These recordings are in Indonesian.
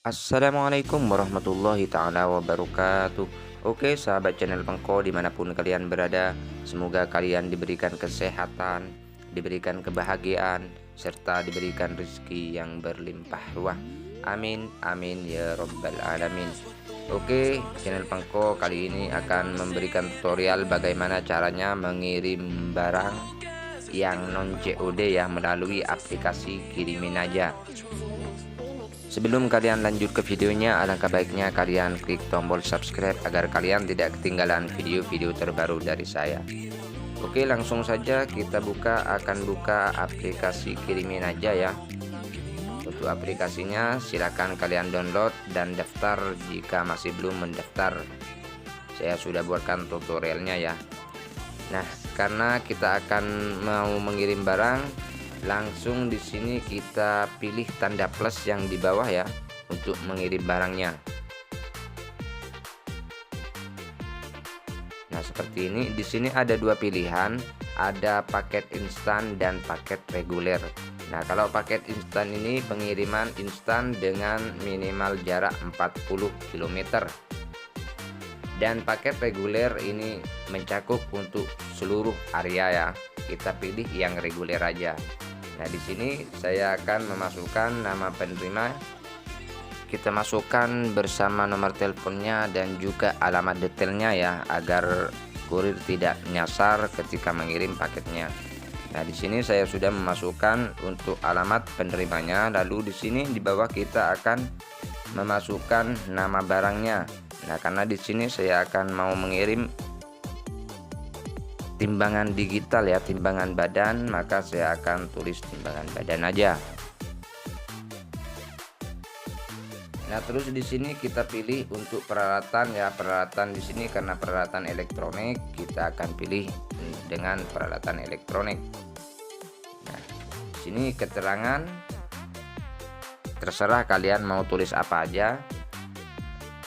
Assalamualaikum warahmatullahi ta'ala wabarakatuh. Oke sahabat channel Pengko dimanapun kalian berada, semoga kalian diberikan kesehatan, diberikan kebahagiaan, serta diberikan rezeki yang berlimpah ruah. Amin amin ya robbal alamin. Oke, channel Pengko kali ini akan memberikan tutorial bagaimana caranya mengirim barang yang non COD ya melalui aplikasi Kirimin Aja. Sebelum kalian lanjut ke videonya, alangkah baiknya kalian klik tombol subscribe agar kalian tidak ketinggalan video-video terbaru dari saya. Oke, langsung saja kita akan buka aplikasi Kirimin Aja ya. Untuk aplikasinya silakan kalian download dan daftar jika masih belum mendaftar. Saya sudah buatkan tutorialnya ya. Nah, karena kita akan mau mengirim barang, langsung di sini kita pilih tanda plus yang di bawah ya untuk mengirim barangnya. Nah, seperti ini. Di sini ada dua pilihan, ada paket instan dan paket reguler. Nah, kalau paket instan ini pengiriman instan dengan minimal jarak 40 km. Dan paket reguler ini mencakup untuk seluruh area ya. Kita pilih yang reguler aja. Nah, di sini saya akan memasukkan nama penerima. Kita masukkan bersama nomor teleponnya dan juga alamat detailnya ya, agar kurir tidak nyasar ketika mengirim paketnya. Nah, di sini saya sudah memasukkan untuk alamat penerimanya. Lalu di sini di bawah kita akan memasukkan nama barangnya. Nah, karena di sini saya akan mau mengirim timbangan digital ya, timbangan badan, maka saya akan tulis timbangan badan aja. Nah, terus di sini kita pilih untuk peralatan ya, peralatan di sini karena peralatan elektronik, kita akan pilih dengan peralatan elektronik. Nah, di sini keterangan terserah kalian mau tulis apa aja.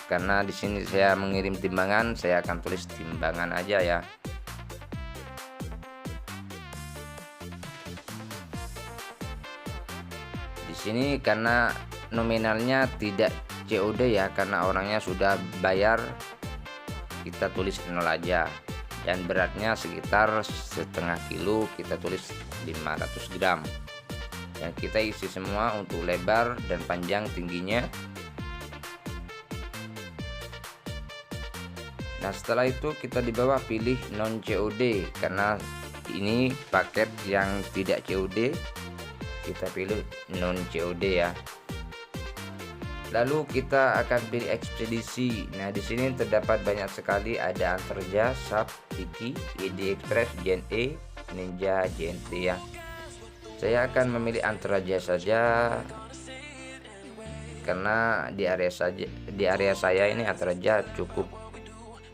Karena di sini saya mengirim timbangan, saya akan tulis timbangan aja ya. Di sini karena nominalnya tidak COD ya, karena orangnya sudah bayar, kita tulis 0 aja. Dan beratnya sekitar setengah kilo, kita tulis 500 gram. Dan kita isi semua untuk lebar dan panjang tingginya. Nah, setelah itu kita di bawah pilih non COD, karena ini paket yang tidak COD, kita pilih non COD ya. Lalu kita akan pilih ekspedisi. Nah, di sini terdapat banyak sekali, ada Antarja, SAP, Tiki, ID Express, JNE, Ninja, JNT ya. Saya akan memilih Antarja saja karena di area saya ini Antarja cukup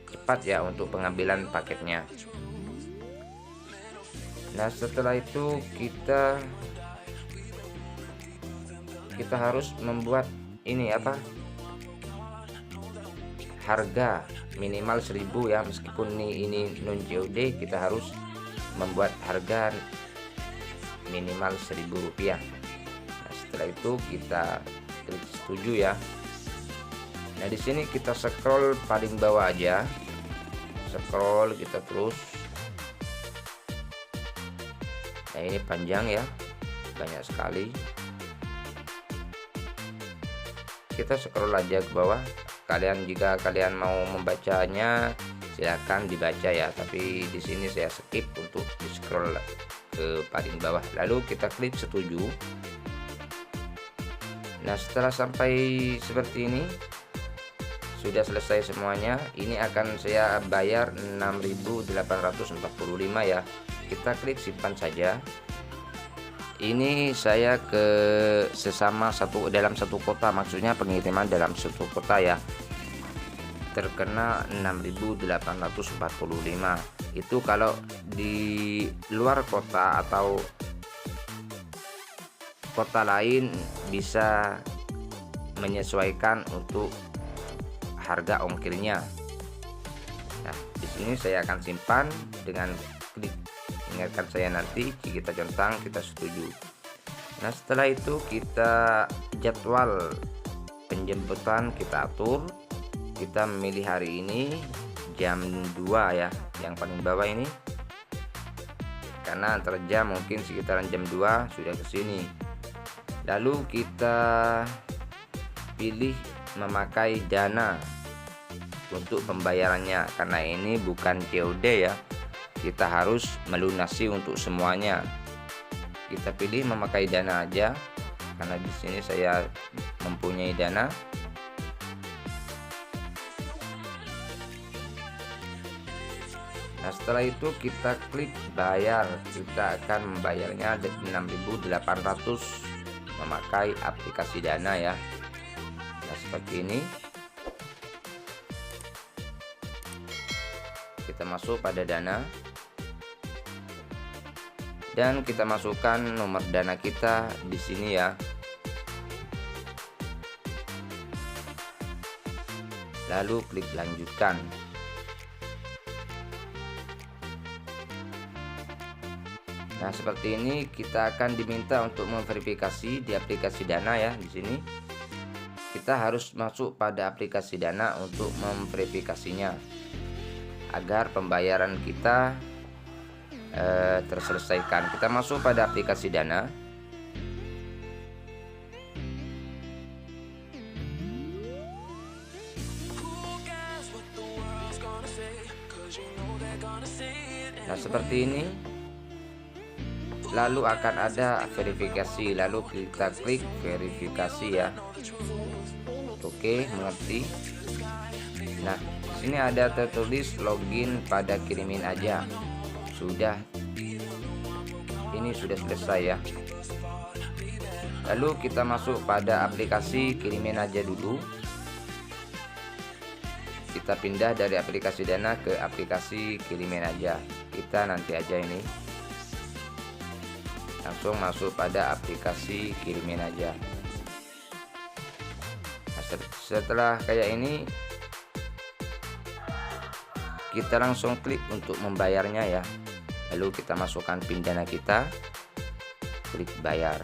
cepat ya untuk pengambilan paketnya. Nah, setelah itu kita harus membuat ini harga minimal 1000 ya, meskipun ini non COD, kita harus membuat harga minimal Rp1000. Nah, setelah itu kita klik setuju ya. Nah, di sini kita scroll paling bawah aja, scroll kita terus. Nah, ini panjang ya, banyak sekali. Kita scroll aja ke bawah. Jika kalian mau membacanya silahkan dibaca ya, tapi di sini saya skip untuk di scroll ke paling bawah. Lalu kita klik setuju. Nah, setelah sampai seperti ini, sudah selesai semuanya. Ini akan saya bayar 6.845 ya. Kita klik simpan saja. Ini saya ke dalam satu kota, maksudnya pengiriman dalam satu kota ya. Terkena 6.845. Itu kalau di luar kota atau kota lain bisa menyesuaikan untuk harga ongkirnya. Nah, di sini saya akan simpan dengan klik ingatkan saya nanti, kita centang, kita setuju. Nah, setelah itu kita jadwal penjemputan kita atur, kita memilih hari ini jam 2 ya, yang paling bawah ini, karena antar jam mungkin sekitaran jam 2 sudah kesini. Lalu kita pilih memakai Dana untuk pembayarannya, karena ini bukan COD ya, kita harus melunasi untuk semuanya. Kita pilih memakai Dana aja, karena di sini saya mempunyai Dana. Nah, setelah itu kita klik bayar. Kita akan membayarnya 6.800 memakai aplikasi Dana ya. Nah, seperti ini. Kita masuk pada Dana dan kita masukkan nomor Dana kita di sini ya. Lalu klik lanjutkan. Nah, seperti ini kita akan diminta untuk memverifikasi di aplikasi Dana ya. Di sini kita harus masuk pada aplikasi Dana untuk memverifikasinya agar pembayaran kita terselesaikan. Kita masuk pada aplikasi Dana. Nah, seperti ini. Lalu akan ada verifikasi, lalu kita klik verifikasi ya. Oke, mengerti. Nah, sini ada tertulis login pada kirimin aja. Sudah, ini sudah selesai ya. Lalu kita masuk pada aplikasi kirimin aja dulu. Kita pindah dari aplikasi Dana ke aplikasi kirimin aja. Kita nanti aja ini langsung masuk pada aplikasi kirimin aja. Nah, setelah kayak ini kita langsung klik untuk membayarnya ya. Lalu kita masukkan PIN Dana kita, klik bayar,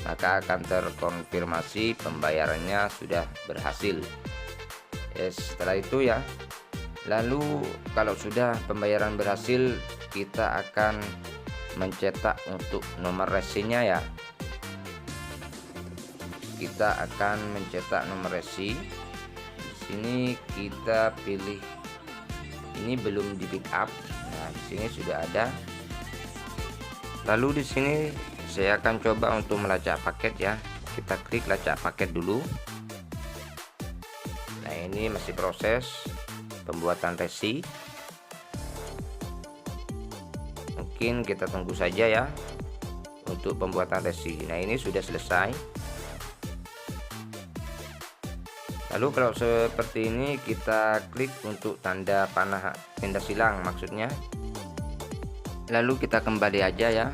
maka akan terkonfirmasi pembayarannya sudah berhasil. Setelah itu ya, lalu kalau sudah pembayaran berhasil, kita akan mencetak untuk nomor resinya ya. Kita akan mencetak nomor resi. Di sini kita pilih, ini belum di backup. Nah, di sini sudah ada. Lalu di sini saya akan coba untuk melacak paket ya. Kita klik lacak paket dulu. Nah, ini masih proses pembuatan resi. Mungkin kita tunggu saja ya untuk pembuatan resi. Nah, ini sudah selesai. Lalu kalau seperti ini kita klik untuk tanda panah tanda silang maksudnya. Lalu kita kembali aja ya.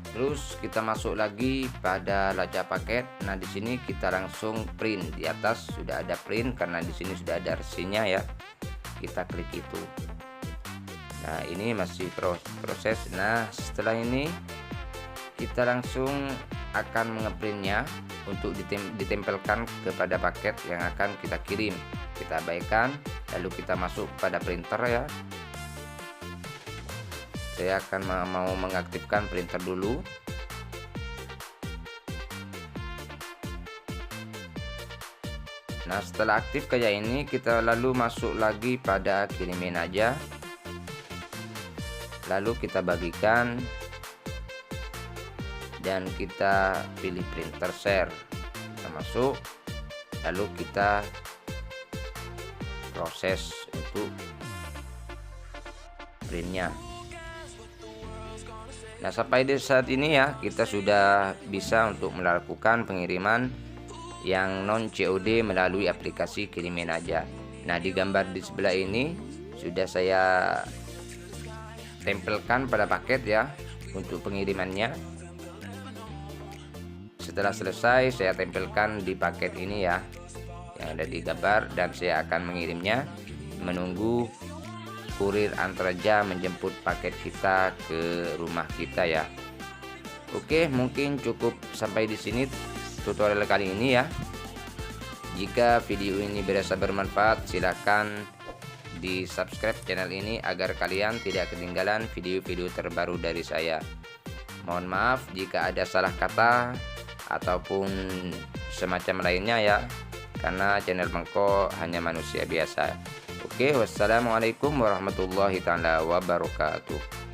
Terus kita masuk lagi pada lacak paket. Nah, di sini kita langsung print. Di atas sudah ada print karena di sini sudah ada resinya ya. Kita klik itu. Nah, ini masih proses. Nah, setelah ini kita langsung akan mengeprintnya untuk ditempelkan kepada paket yang akan kita kirim. Kita abaikan, lalu kita masuk pada printer ya. Saya akan mau mengaktifkan printer dulu. Nah, setelah aktif kayak ini, kita lalu masuk lagi pada kirimin aja. Lalu kita bagikan dan kita pilih printer share. Kita masuk, lalu kita proses untuk printnya. Nah, sampai di saat ini ya, kita sudah bisa untuk melakukan pengiriman yang non COD melalui aplikasi kirimin aja. Nah, di gambar di sebelah ini sudah saya tempelkan pada paket ya untuk pengirimannya. Setelah selesai, saya tempelkan di paket ini ya yang ada di gambar, dan saya akan mengirimnya, menunggu kurir antarja menjemput paket kita ke rumah kita ya. Oke, mungkin cukup sampai di sini tutorial kali ini ya. Jika video ini berasa bermanfaat, silakan di subscribe channel ini agar kalian tidak ketinggalan video-video terbaru dari saya. Mohon maaf jika ada salah kata ataupun semacam lainnya ya, karena channel Mengko hanya manusia biasa. Oke, wassalamualaikum warahmatullahi taala wabarakatuh.